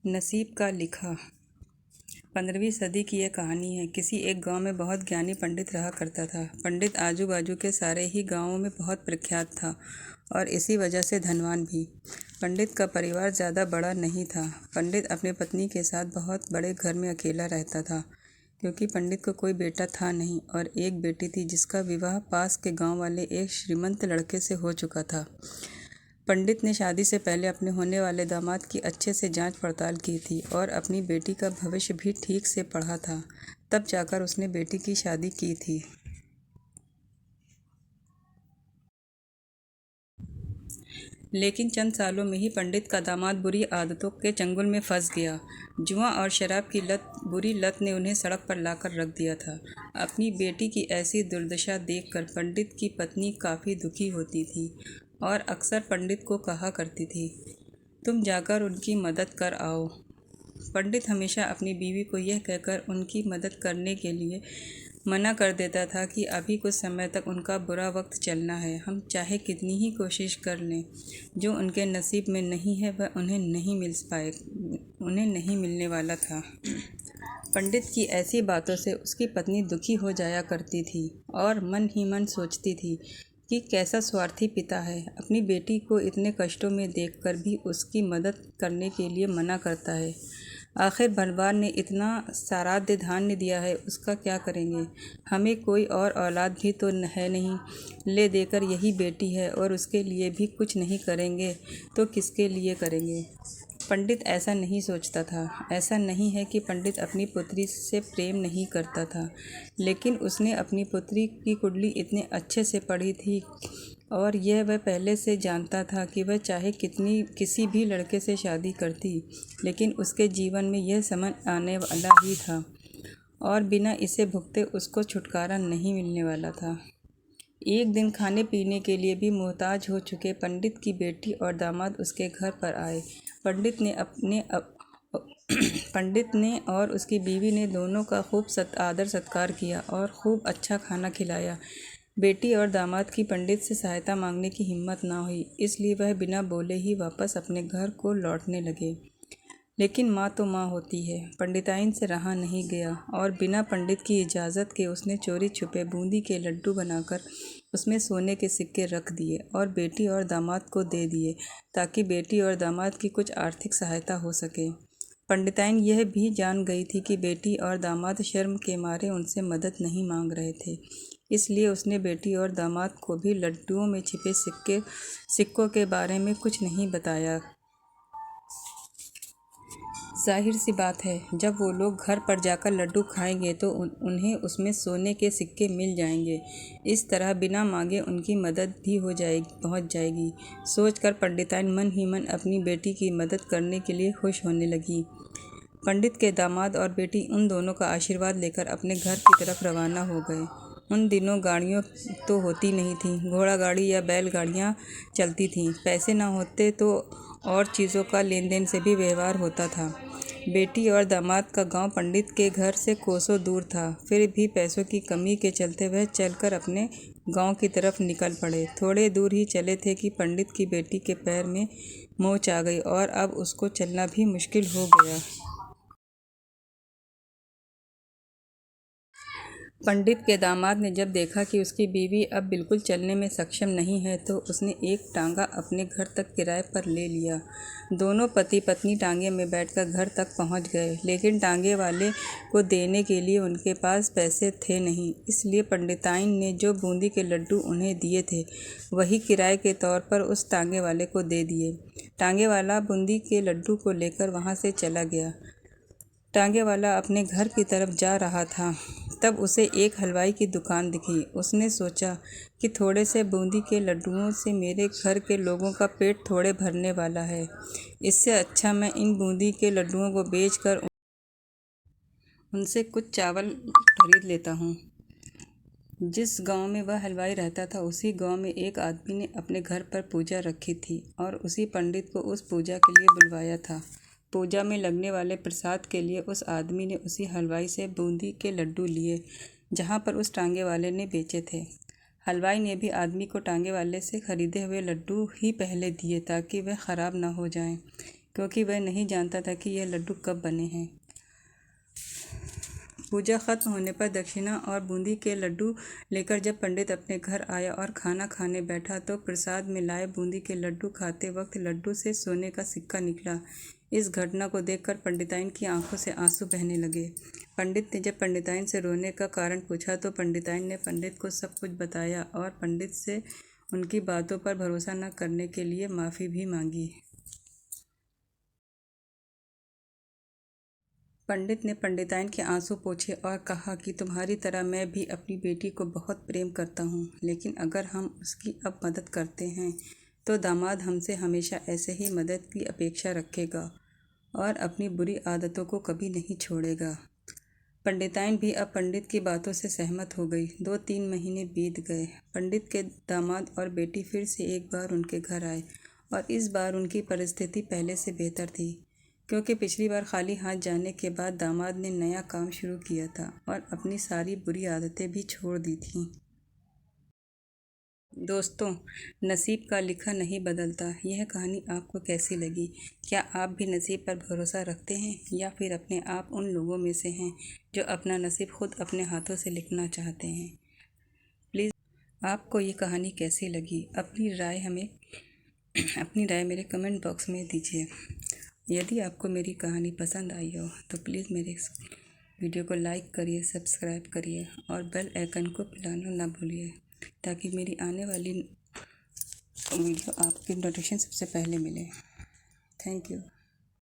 नसीब का लिखा। 15वीं सदी की यह कहानी है। किसी एक गांव में बहुत ज्ञानी पंडित रहा करता था। पंडित आजू बाजू के सारे ही गांवों में बहुत प्रख्यात था और इसी वजह से धनवान भी। पंडित का परिवार ज़्यादा बड़ा नहीं था। पंडित अपनी पत्नी के साथ बहुत बड़े घर में अकेला रहता था, क्योंकि पंडित को कोई बेटा था नहीं और एक बेटी थी जिसका विवाह पास के गांव वाले एक श्रीमंत लड़के से हो चुका था। पंडित ने शादी से पहले अपने होने वाले दामाद की अच्छे से जांच पड़ताल की थी और अपनी बेटी का भविष्य भी ठीक से पढ़ा था। तब जाकर उसने बेटी की शादी की थी। लेकिन चंद सालों में ही पंडित का दामाद बुरी आदतों के चंगुल में फंस गया। जुआ और शराब की बुरी लत ने उन्हें सड़क पर लाकर रख दिया था। अपनी बेटी की ऐसी दुर्दशा देखकर पंडित की पत्नी काफ़ी दुखी होती थी और अक्सर पंडित को कहा करती थी, तुम जाकर उनकी मदद कर आओ। पंडित हमेशा अपनी बीवी को यह कहकर उनकी मदद करने के लिए मना कर देता था कि अभी कुछ समय तक उनका बुरा वक्त चलना है। हम चाहे कितनी ही कोशिश कर लें, जो उनके नसीब में नहीं है वह उन्हें नहीं मिलने वाला था। पंडित की ऐसी बातों से उसकी पत्नी दुखी हो जाया करती थी और मन ही मन सोचती थी कि कैसा स्वार्थी पिता है, अपनी बेटी को इतने कष्टों में देखकर भी उसकी मदद करने के लिए मना करता है। आखिर भगवान ने इतना साराध्य धान्य दिया है, उसका क्या करेंगे। हमें कोई और औलाद भी तो है नहीं, ले देकर यही बेटी है और उसके लिए भी कुछ नहीं करेंगे तो किसके लिए करेंगे। पंडित ऐसा नहीं सोचता था। ऐसा नहीं है कि पंडित अपनी पुत्री से प्रेम नहीं करता था, लेकिन उसने अपनी पुत्री की कुंडली इतने अच्छे से पढ़ी थी और यह वह पहले से जानता था कि वह चाहे किसी भी लड़के से शादी करती, लेकिन उसके जीवन में यह समय आने वाला ही था और बिना इसे भुगते उसको छुटकारा नहीं मिलने वाला था। एक दिन खाने पीने के लिए भी मोहताज हो चुके पंडित की बेटी और दामाद उसके घर पर आए। पंडित ने और उसकी बीवी ने दोनों का खूब आदर सत्कार किया और खूब अच्छा खाना खिलाया। बेटी और दामाद की पंडित से सहायता मांगने की हिम्मत ना हुई, इसलिए वह बिना बोले ही वापस अपने घर को लौटने लगे। लेकिन माँ तो माँ होती है। पंडिताइन से रहा नहीं गया और बिना पंडित की इजाज़त के उसने चोरी छुपे बूंदी के लड्डू बनाकर उसमें सोने के सिक्के रख दिए और बेटी और दामाद को दे दिए, ताकि बेटी और दामाद की कुछ आर्थिक सहायता हो सके। पंडिताइन यह भी जान गई थी कि बेटी और दामाद शर्म के मारे उनसे मदद नहीं मांग रहे थे, इसलिए उसने बेटी और दामाद को भी लड्डुओं में छिपे सिक्कों के बारे में कुछ नहीं बताया। जाहिर सी बात है, जब वो लोग घर पर जाकर लड्डू खाएंगे तो उन्हें उसमें सोने के सिक्के मिल जाएंगे। इस तरह बिना मांगे उनकी मदद भी पहुंच जाएगी। सोचकर पंडिताइन मन ही मन अपनी बेटी की मदद करने के लिए खुश होने लगी। पंडित के दामाद और बेटी उन दोनों का आशीर्वाद लेकर अपने घर की तरफ रवाना हो गए। उन दिनों गाड़ियाँ तो होती नहीं थीं, घोड़ा गाड़ी या बैलगाड़ियाँ चलती थीं। पैसे ना होते तो और चीज़ों का लेन देन से भी व्यवहार होता था। बेटी और दामाद का गांव पंडित के घर से कोसों दूर था, फिर भी पैसों की कमी के चलते वह चलकर अपने गांव की तरफ निकल पड़े। थोड़े दूर ही चले थे कि पंडित की बेटी के पैर में मोच आ गई और अब उसको चलना भी मुश्किल हो गया। पंडित के दामाद ने जब देखा कि उसकी बीवी अब बिल्कुल चलने में सक्षम नहीं है, तो उसने एक टांगा अपने घर तक किराए पर ले लिया। दोनों पति पत्नी टांगे में बैठकर घर तक पहुंच गए, लेकिन टांगे वाले को देने के लिए उनके पास पैसे थे नहीं, इसलिए पंडिताइन ने जो बूंदी के लड्डू उन्हें दिए थे वही किराए के तौर पर उस टांगे वाले को दे दिए। टांगे वाला बूंदी के लड्डू को लेकर वहाँ से चला गया। टांगे वाला अपने घर की तरफ जा रहा था, तब उसे एक हलवाई की दुकान दिखी। उसने सोचा कि थोड़े से बूंदी के लड्डुओं से मेरे घर के लोगों का पेट थोड़े भरने वाला है। इससे अच्छा मैं इन बूंदी के लड्डुओं को बेचकर उनसे कुछ चावल खरीद लेता हूँ। जिस गांव में वह हलवाई रहता था, उसी गांव में एक आदमी ने अपने घर पर पूजा रखी थी और उसी पंडित को उस पूजा के लिए बुलवाया था। पूजा में लगने वाले प्रसाद के लिए उस आदमी ने उसी हलवाई से बूंदी के लड्डू लिए, जहाँ पर उस टांगे वाले ने बेचे थे। हलवाई ने भी आदमी को टांगे वाले से खरीदे हुए लड्डू ही पहले दिए, ताकि वह ख़राब ना हो जाएं। क्योंकि वह नहीं जानता था कि यह लड्डू कब बने हैं। पूजा खत्म होने पर दक्षिणा और बूंदी के लड्डू लेकर जब पंडित अपने घर आया और खाना खाने बैठा तो प्रसाद में लाए बूंदी के लड्डू खाते वक्त लड्डू से सोने का सिक्का निकला। इस घटना को देखकर पंडिताइन की आंखों से आंसू बहने लगे। पंडित ने जब पंडिताइन से रोने का कारण पूछा तो पंडिताइन ने पंडित को सब कुछ बताया और पंडित से उनकी बातों पर भरोसा न करने के लिए माफ़ी भी मांगी। पंडित ने पंडिताइन के आंसू पोंछे और कहा कि तुम्हारी तरह मैं भी अपनी बेटी को बहुत प्रेम करता हूँ, लेकिन अगर हम उसकी अब मदद करते हैं तो दामाद हमसे हमेशा ऐसे ही मदद की अपेक्षा रखेगा और अपनी बुरी आदतों को कभी नहीं छोड़ेगा। पंडिताइन भी अब पंडित की बातों से सहमत हो गई। 2-3 महीने बीत गए। पंडित के दामाद और बेटी फिर से एक बार उनके घर आए और इस बार उनकी परिस्थिति पहले से बेहतर थी, क्योंकि पिछली बार खाली हाथ जाने के बाद दामाद ने नया काम शुरू किया था और अपनी सारी बुरी आदतें भी छोड़ दी थीं। दोस्तों, नसीब का लिखा नहीं बदलता। यह कहानी आपको कैसी लगी? क्या आप भी नसीब पर भरोसा रखते हैं या फिर अपने आप उन लोगों में से हैं जो अपना नसीब खुद अपने हाथों से लिखना चाहते हैं? प्लीज़, आपको ये कहानी कैसी लगी? अपनी राय मेरे कमेंट बॉक्स में दीजिए। यदि आपको मेरी कहानी पसंद आई हो तो प्लीज़ मेरे इस वीडियो को लाइक करिए, सब्सक्राइब करिए और बेल आइकन को हिलाना ना भूलिए, ताकि मेरी आने वाली वीडियो आपकी नोटिफिकेशन सबसे पहले मिले। Thank you.